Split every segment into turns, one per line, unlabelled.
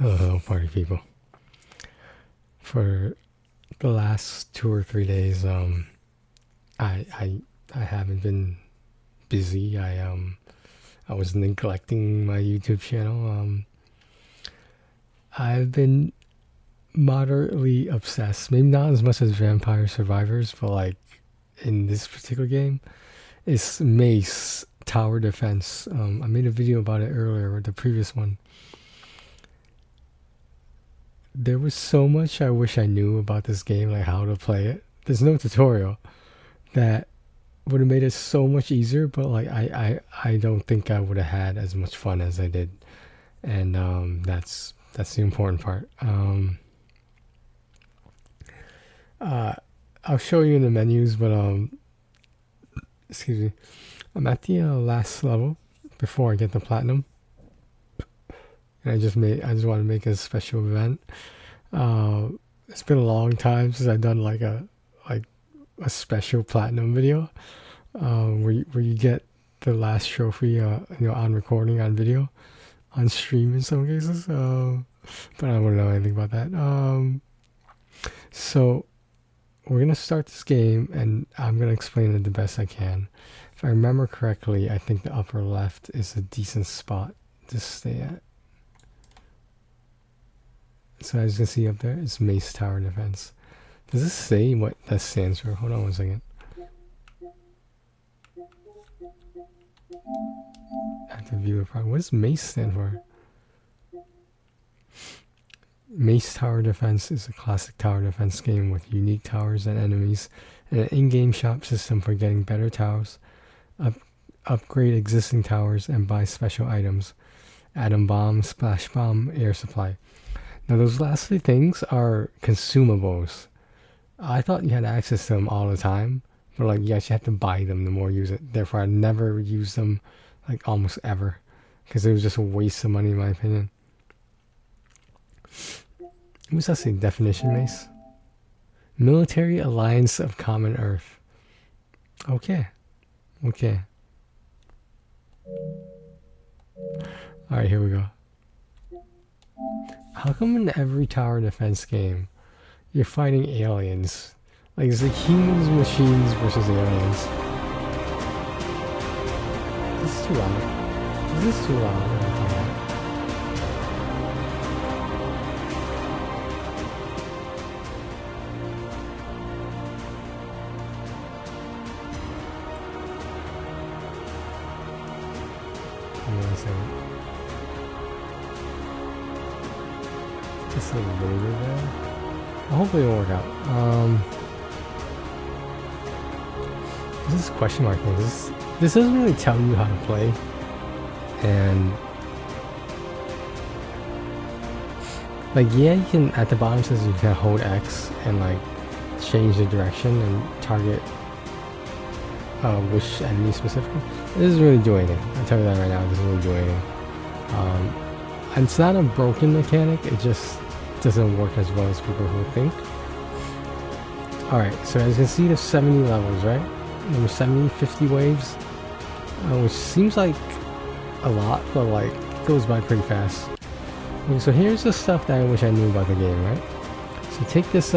Hello, party people. For the last 2 or 3 days, I haven't been busy. I was neglecting my YouTube channel. I've been moderately obsessed. Maybe not as much as Vampire Survivors, but like in this particular game, it's M.A.C.E Tower Defense. I made a video about it earlier, the previous one. There was so much I wish I knew about this game, like how to play it. There's no tutorial that would have made it so much easier, but like I don't think I would have had as much fun as I did, and that's the important part. I'll show you in the menus, but excuse me, I'm at the last level before I get the platinum. And I just want to make a special event. It's been a long time since I've done like a special platinum video, where you get the last trophy, on recording, on video, on stream in some cases. But I don't want to know anything about that. So we're gonna start this game, and I'm gonna explain it the best I can. If I remember correctly, I think the upper left is a decent spot to stay at. So as you can see up there, it's M.A.C.E Tower Defense. Does this say what that stands for? Hold on one second. I have to view the product. What does M.A.C.E stand for? M.A.C.E Tower Defense is a classic tower defense game with unique towers and enemies, and an in-game shop system for getting better towers, upgrade existing towers, and buy special items. Atom bomb, splash bomb, air supply. Now those last three things are consumables. I thought you had access to them all the time, but like you actually have to buy them the more you use it. Therefore, I never use them, like almost ever, because it was just a waste of money in my opinion. What's that say? Definition, Mace? Military Alliance of Common Earth. Okay. Alright, here we go. How come in every tower defense game you're fighting aliens? Like, it's like humans, machines versus aliens. This is too loud. This is too loud. Just a little bit there. Well, hopefully it'll work out. This is question mark thing. This doesn't really tell you how to play, and like you can, at the bottom says you can hold X and like change the direction and target which enemy specifically. It doesn't really do anything. I'll tell you that right now. It doesn't really do anything. And it's not a broken mechanic, it just doesn't work as well as people who think. Alright, so as you can see, there's 70 levels, right? There's 70, 50 waves, which seems like a lot, but like it goes by pretty fast. Okay, so here's the stuff that I wish I knew about the game, right? So take this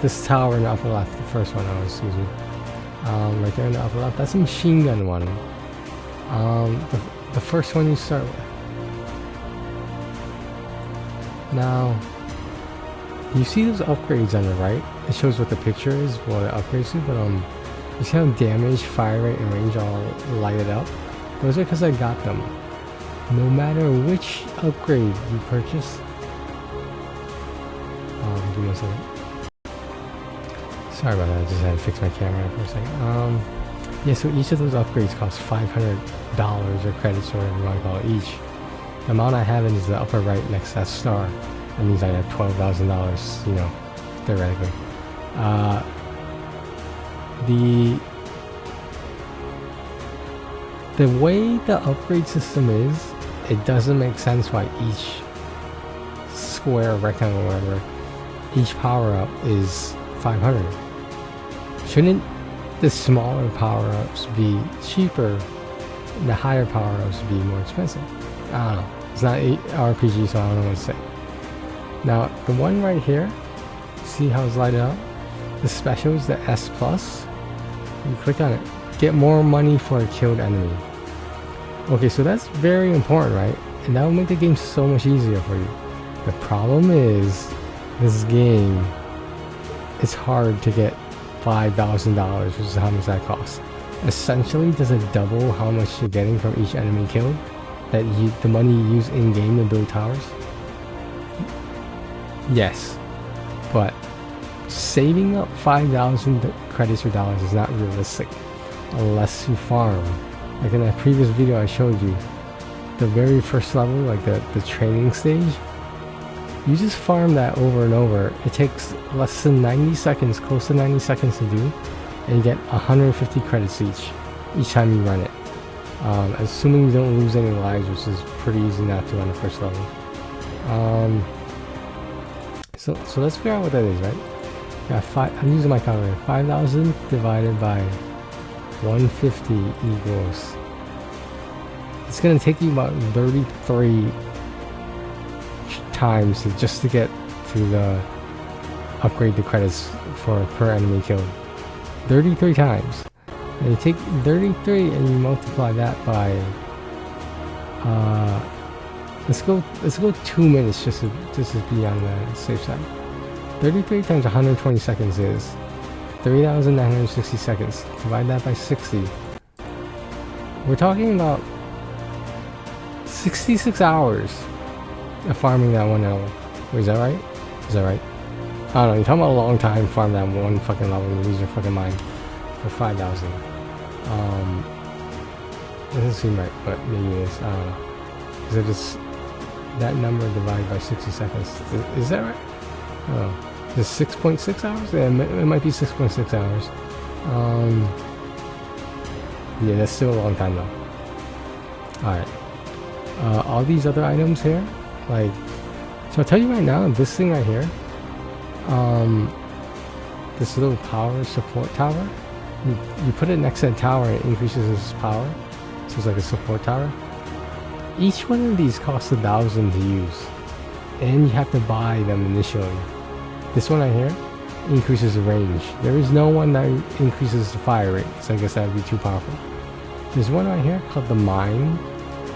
this tower in the upper left, the first one, excuse me. Right there in the upper left, that's a machine gun one. The first one you start with. Now, you see those upgrades on the right? It shows what the picture is, what it upgrades to, but you see how damage, fire rate, and range all lighted up? Those are because I got them. No matter which upgrade you purchase. Give me a second. Sorry about that, I just had to fix my camera for a second. Yeah, so each of those upgrades costs $500 or credits or whatever you want to call it each. The amount I have is the upper right next to that star. That means I have $12,000, theoretically. The way the upgrade system is, it doesn't make sense why each square, rectangle, whatever, each power-up is 500. Shouldn't the smaller power-ups be cheaper, and the higher power-ups be more expensive? I don't know. It's not RPG, so I don't know what to say. Now, the one right here, see how it's lighted up? The special is the S+. You click on it. Get more money for a killed enemy. Okay, so that's very important, right? And that will make the game so much easier for you. The problem is, this game, it's hard to get $5,000, which is how much that costs. Essentially, does it double how much you're getting from each enemy killed? The money you use in-game to build towers? Yes, but saving up 5,000 credits or dollars is not realistic unless you farm. Like in that previous video I showed you, the very first level, like the training stage, you just farm that over and over. It takes less than 90 seconds, close to 90 seconds to do, and you get 150 credits each time you run it. Assuming you don't lose any lives, which is pretty easy not to on the first level. So let's figure out what that is, right? I'm using my calculator. 5,000 divided by 150 equals, it's gonna take you about 33 times just to get to the upgrade the credits for per enemy killed. 33 times. And you take 33 and you multiply that by let's go 2 minutes just to be on the safe side. 33 times 120 seconds is 3,960 seconds. Divide that by 60. We're talking about 66 hours of farming that one level. Wait, is that right? Is that right? I don't know. You're talking about a long time farm that one fucking level. You lose your fucking mind for 5,000. Doesn't seem right, but maybe it is. I don't know. Because it just that number divided by 60 seconds. Is that right? Oh. Is 6.6 hours? Yeah, it might be 6.6 hours. Yeah, that's still a long time though. Alright. All these other items here, like, so I'll tell you right now, this thing right here, this little power support tower, you put it next to the tower and it increases its power. So it's like a support tower. Each one of these costs 1,000 to use. And you have to buy them initially. This one right here increases the range. There is no one that increases the fire rate, so I guess that would be too powerful. There's one right here called the mine.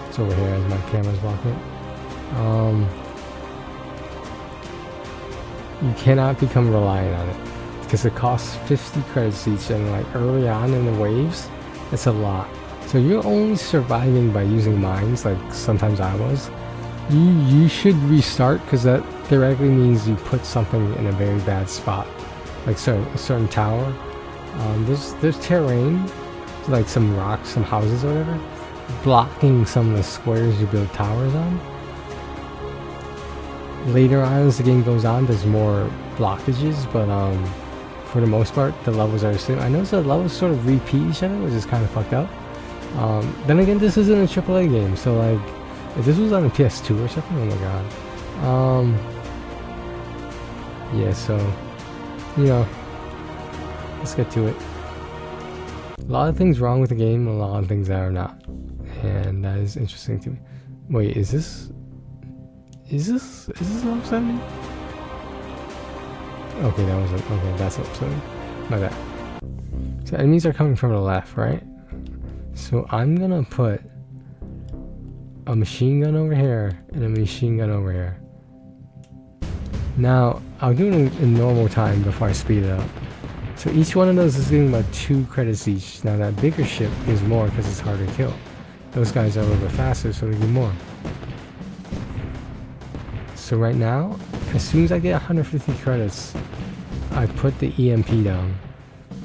It's over here as my camera's blocking it. You cannot become reliant on it because it costs 50 credits each, and like early on in the waves, it's a lot. So you're only surviving by using mines, like sometimes I was. You should restart because that theoretically means you put something in a very bad spot, like a certain tower. There's terrain, like some rocks, some houses or whatever, blocking some of the squares you build towers on. Later on as the game goes on, there's more blockages, but for the most part the levels are the same. I noticed the levels sort of repeat each other, which is kind of fucked up. Then again, this isn't a AAA game, so like if this was on a PS2 or something, oh my god. Yeah, so, you know, let's get to it. A lot of things wrong with the game, a lot of things that are not. And that is interesting to me. Wait, is this level 70? Okay, that wasn't, okay, that's level 70. My bad. So enemies are coming from the left, right? So I'm gonna put a machine gun over here and a machine gun over here. Now, I'll do it in normal time before I speed it up. So each one of those is getting about 2 credits each. Now that bigger ship gives more because it's harder to kill. Those guys are a little bit faster, so they get more. So right now, as soon as I get 150 credits, I put the EMP down.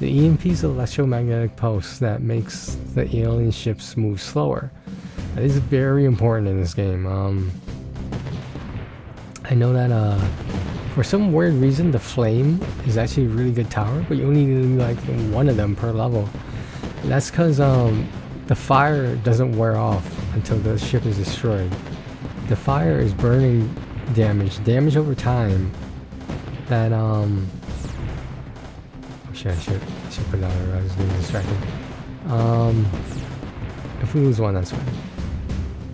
The EMP is an electromagnetic pulse that makes the alien ships move slower. That is very important in this game. I know that for some weird reason the flame is actually a really good tower, but you only need like one of them per level. And that's because the fire doesn't wear off until the ship is destroyed. The fire is burning damage over time. That I should put it on. I was getting distracted. If we lose one, that's fine.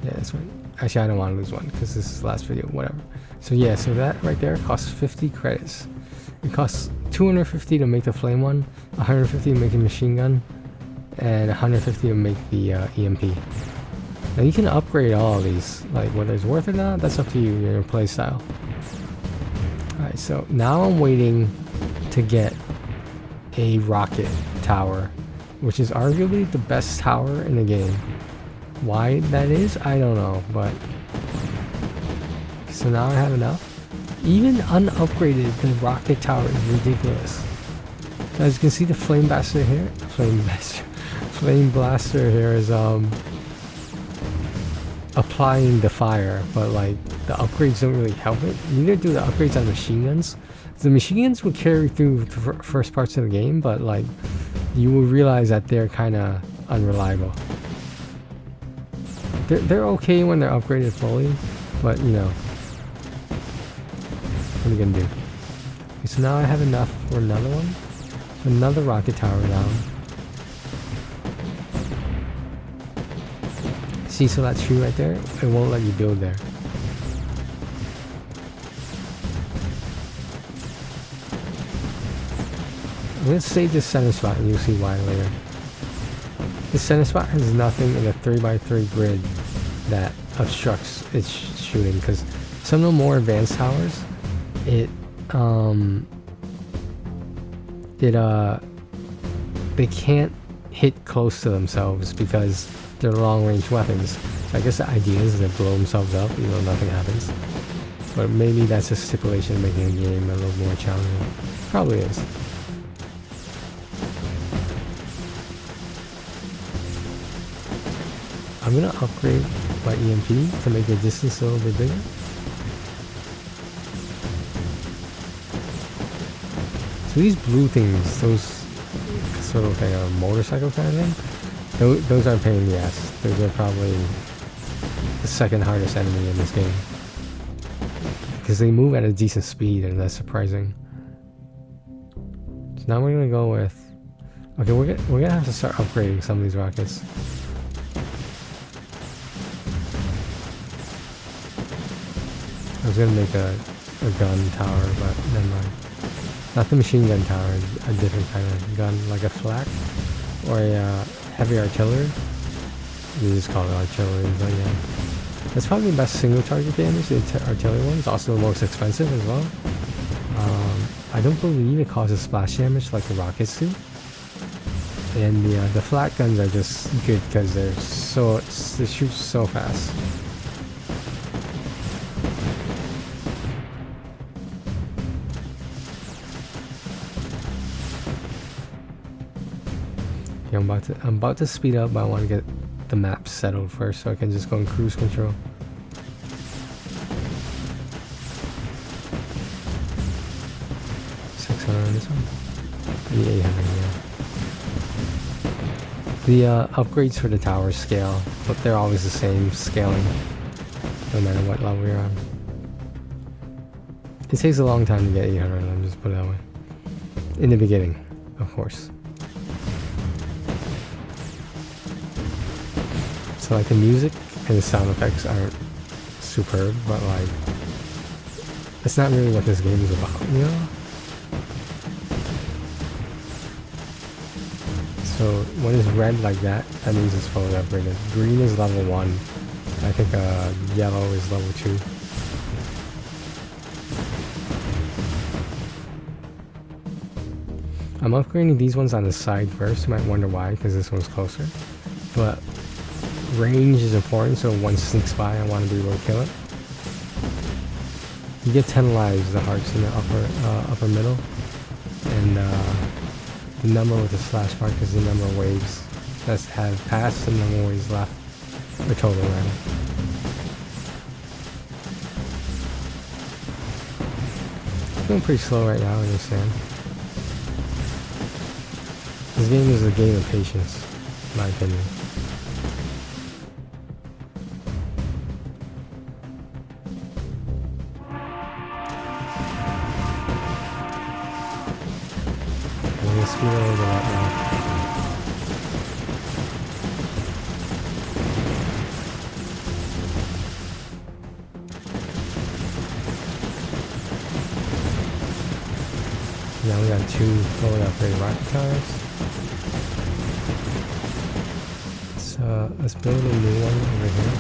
Yeah, that's fine. Actually, I don't want to lose one because this is the last video. Whatever. So yeah, so that right there costs 50 credits. It costs 250 to make the flame one, 150 to make the machine gun, and 150 to make the EMP. Now you can upgrade all of these, like whether it's worth it or not, that's up to you, your play style. Alright, so now I'm waiting to get a rocket tower, which is arguably the best tower in the game. Why that is, I don't know, but... So now I have enough. Even unupgraded, the rocket tower is ridiculous. So as you can see, the flame blaster here, flame blaster here is applying the fire, but like the upgrades don't really help it. Neither do the upgrades on machine guns. The machine guns will carry through the first parts of the game, but like you will realize that they're kind of unreliable. They're okay when they're upgraded fully, but you know, what are you gonna do? Okay, so now I have enough for another one. Another rocket tower now. See, so that tree right there, it won't let you build there. I'm gonna save this center spot and you'll see why later. This center spot has nothing in a 3x3 grid that obstructs its shooting, because some of the more advanced towers, they can't hit close to themselves because they're long-range weapons. So I guess the idea is they blow themselves up even though nothing happens. But maybe that's a stipulation making the game a little more challenging. Probably is. I'm gonna upgrade my EMP to make the distance a little bit bigger. So these blue things, those sort of like a motorcycle kind of thing, those aren't pain in the ass. Those are probably the second hardest enemy in this game, because they move at a decent speed, and that's surprising. So now we're gonna go with, okay, we're gonna have to start upgrading some of these rockets. I was gonna make a gun tower, but never mind. Not the machine gun tower, a different kind of gun, like a flak or a heavy artillery. We just call it artillery, but yeah. That's probably the best single target damage. The artillery one is also the most expensive as well. I don't believe it causes splash damage like the rockets do. And the flak guns are just good because they shoot so fast. Yeah, I'm about to speed up, but I want to get the map settled first so I can just go in cruise control. On this one? The 800, yeah. The upgrades for the towers scale, but they're always the same scaling, no matter what level you're on. It takes a long time to get 800, let me just put it that way. In the beginning, of course. So like the music and the sound effects aren't superb, but like, it's not really what this game is about, you know? So when it's red like that, that means it's fully upgraded. Green is level 1. I think yellow is level 2. I'm upgrading these ones on the side first. You might wonder why, because this one's closer. But range is important, so when one sneaks by, I want to be able to kill it. You get 10 lives, the hearts in the upper middle. And the number with the slash mark is the number of waves that have passed and the number of waves left. Or total, rather. It's going pretty slow right now, I understand. This game is a game of patience, in my opinion. Speed a little bit up now. Now we got 2 fully upgraded rocket towers. Let's build a new one over here.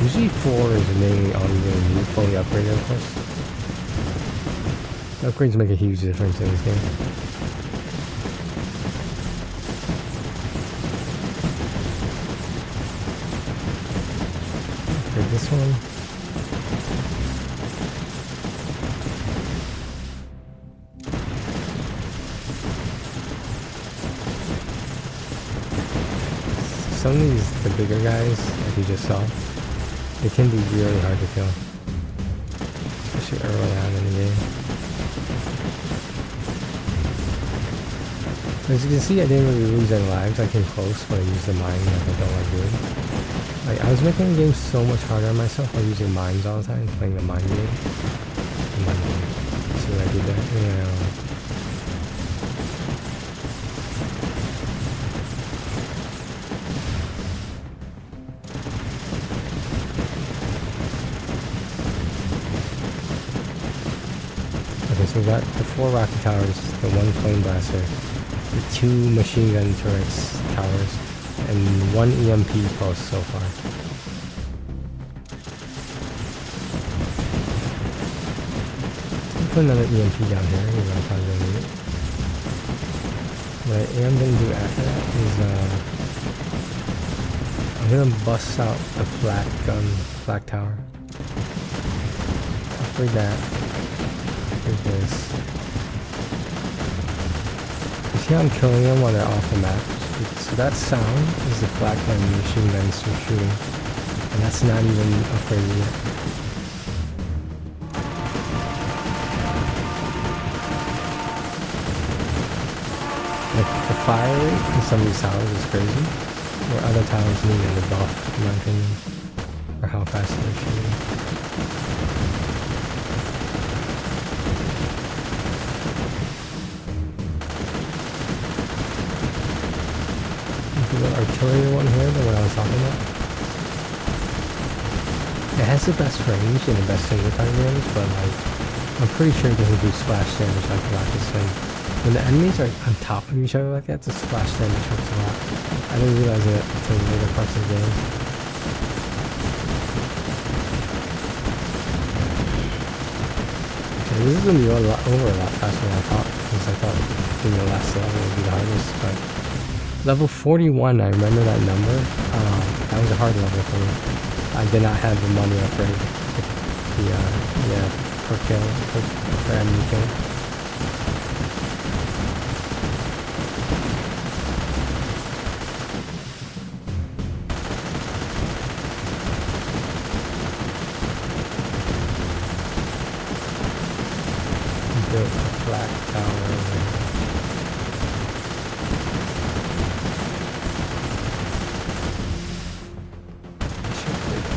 Usually 4 is mainly all you really need, fully upgraded of course. The upgrades make a huge difference in this game. Upgrade this one. Some of these, the bigger guys, like you just saw, they can be really hard to kill. Especially early on in the game. As you can see, I didn't really lose any lives. I came close, but I used the mine like I don't like doing. Like, I was making the game so much harder on myself by using mines all the time, playing the mine game. See what I did there? Yeah. So we got the 4 rocket towers, the 1 flame blaster, the 2 machine gun turrets towers, and 1 EMP post so far. I'll put another EMP down here, because I'm probably going to need it. What I am going to do after that is, I'm going to bust out the Plat tower. Upgrade that. This. You see how I'm killing them while they're off the map? So that sound is the flak gun machine guns are shooting. And that's not even upgraded yet. Like the fire rate in some of these towers is crazy. Where other towers need a buff, in my opinion. For how fast they're shooting. The artillery one here, the one I was talking about. It has the best range and the best single target range, but like, I'm pretty sure it doesn't do splash damage like the rocket thing. When the enemies are on top of each other like that, the splash damage hurts a lot. I didn't realize it until later parts of the game. Okay, this is going to be over a lot faster than I thought, because I thought doing the last level would be the hardest, but level 41, I remember that number. That was a hard level for me. I did not have the money upgrade. Per kill, per enemy kill. Built a flat tower over here.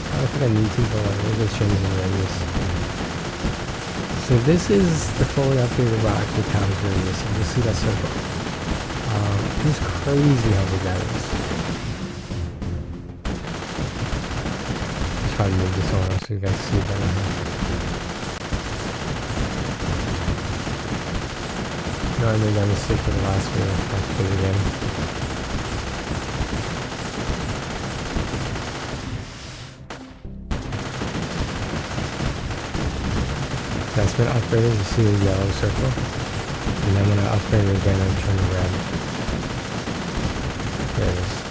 I don't think I need to, but we'll just change the radius. So this is the fully updated rocket tower's radius. You can see that circle. It's crazy how big that is. Let's try to move this over so you guys see better. No, I made that mistake for the last video. I'll do it again. That's been upgraded. You see the yellow circle. And then when I upgrade it again, I'm turning red. There it is.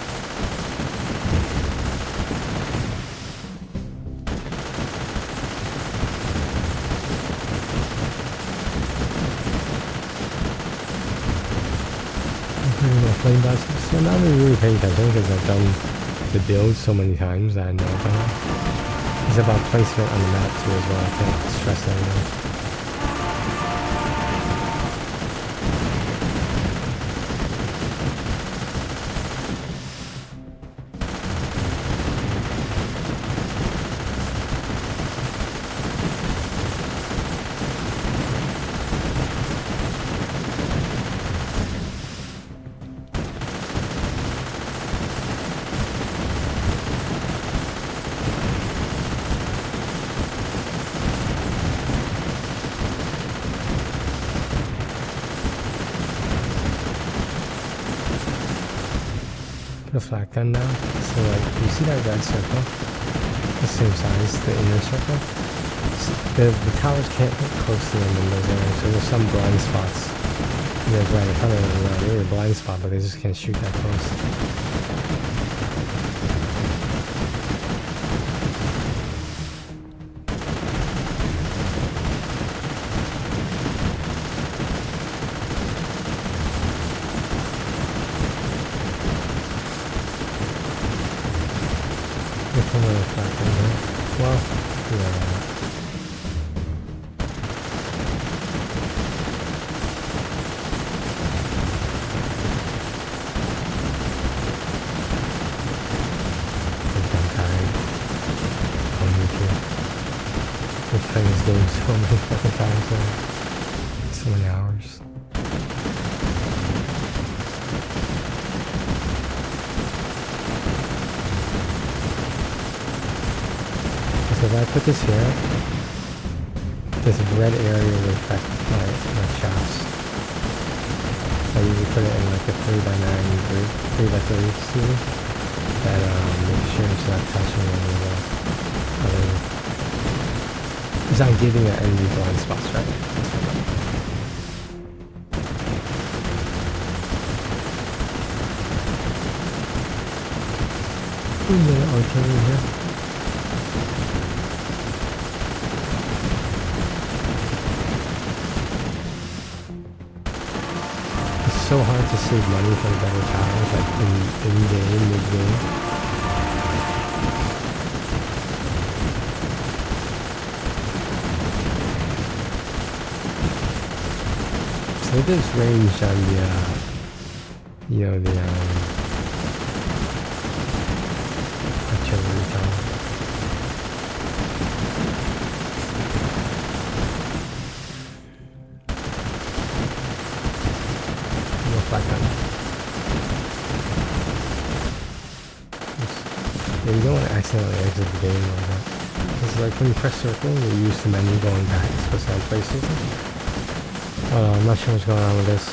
Flame blasters. So I'm not really paying attention because I've done the build so many times that I know about it. It's about placement on the map too as well. I can't stress that enough. put a flat gun down. So like, you see that red circle? The same size, the inner circle. So the towers can't get close to them in those areas, so there's some blind spots. There's right in front of them, not really a blind spot, but they just can't shoot that close. Well, yeah. We've played this game so many fucking times, so many hours. So if I put this here, this red area will affect my shafts. I usually put it in like a 3x9 grid, 3x3, excuse me. That make sure it's not touching any of the other. It's not giving it any blind spots, right? A little artillery here. It's so hard to save money for the better towers, like in-game, mid-game. So there's range on the, you know, the artillery tower. No flat gun. Yeah, you don't want to accidentally exit the game like that. Because like when you press circle, you're used to menu going back, especially on PlayStation. I'm not sure what's going on with this.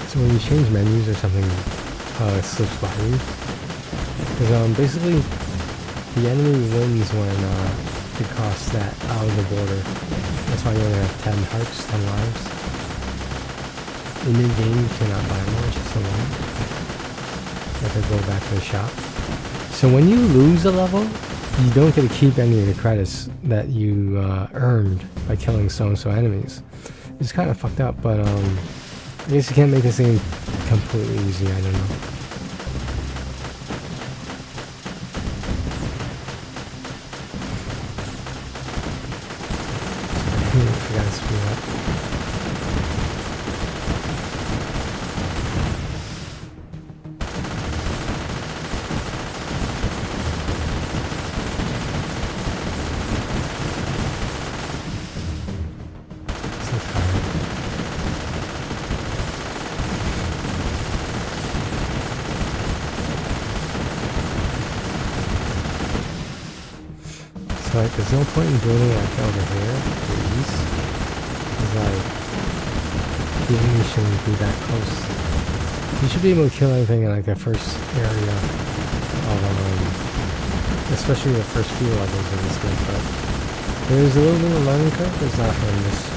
So when you change menus or something, it slips by you. Because basically, the enemy wins when you cross that out of the border. That's why you only have 10 hearts, 10 lives. In the game, you cannot buy more, just alone. You have to go back to the shop. So when you lose a level, you don't get to keep any of the credits that you earned by killing so-and-so enemies. It's kind of fucked up, but I guess you can't make this game completely easy, I don't know. I forgot to screw up. Like, there's no point in building like over here, to the east. It's like, the enemy shouldn't be that close. You should be able to kill everything in like the first area of, especially the first few levels in this game, but there's a little bit of learning curve, but it's not horrendous.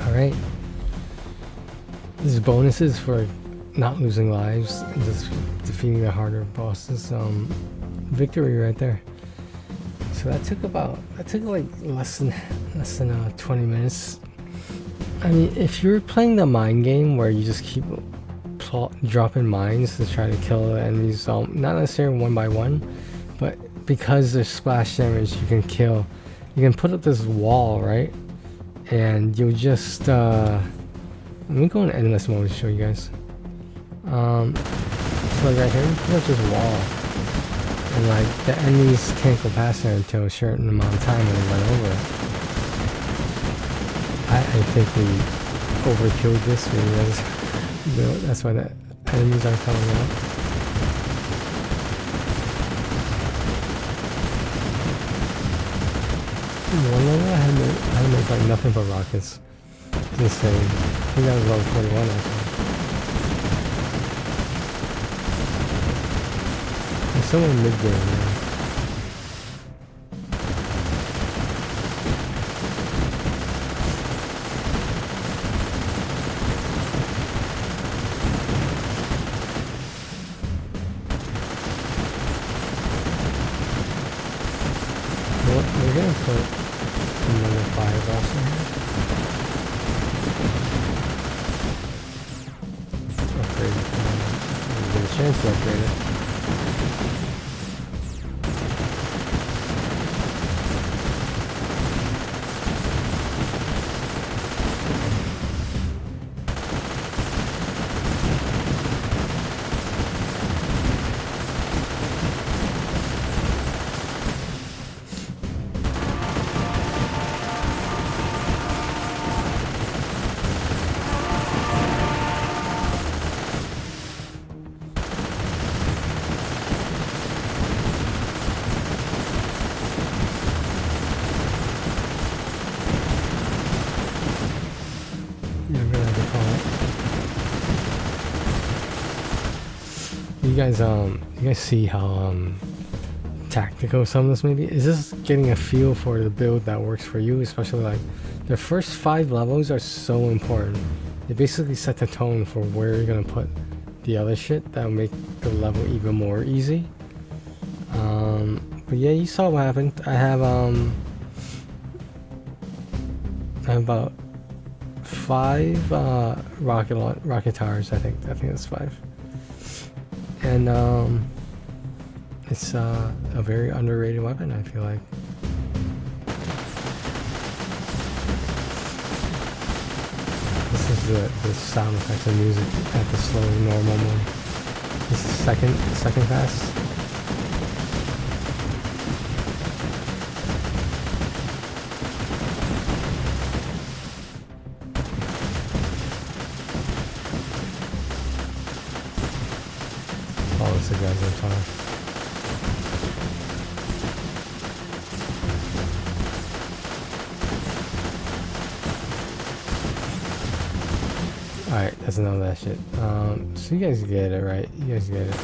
Alright. This is bonuses for not losing lives and just defeating the harder bosses. Victory right there. So that took like less than 20 minutes. I mean, if you're playing the mine game where you just keep dropping mines to try to kill the enemies, not necessarily one by one, but because there's splash damage, you can put up this wall, right? And you'll just, let me go in endless mode to show you guys. So like right here, you put up this wall. And like, the enemies can't go past there until a certain amount of time when they run over it. I think we overkilled this because that's why the enemies are coming out. One level I had to make like nothing but rockets. It's insane. I think that was level 41 actually. There's someone mid-game now. We're gonna put another fireballs in here. Upgrade it. Get a chance to upgrade it. You guys see how tactical some of this may be? Is this getting a feel for the build that works for you? Especially like the first 5 levels are so important. They basically set the tone for where you're gonna put the other shit that will make the level even more easy. But yeah, you saw what happened. I have about 5 rocket towers. I think that's 5. And it's a very underrated weapon, I feel like. This is the sound effects of music at the slow normal mode. This is second pass. The guys on fire. Alright, that's enough of that shit. So you guys get it, right? You guys get it.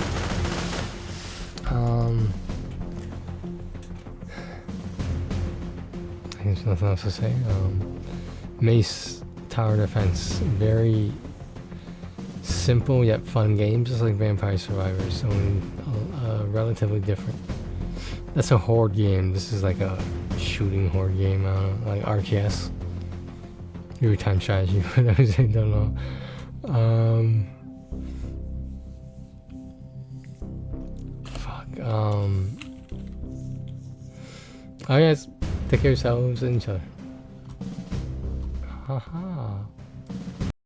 I think there's nothing else to say. M.A.C.E tower defense, very simple yet fun game, just like Vampire Survivors, only relatively different. That's a horde game. This is like a shooting horde game, like RTS. Real-time strategy, for those who don't know. Alright guys, take care of yourselves and each other. Haha.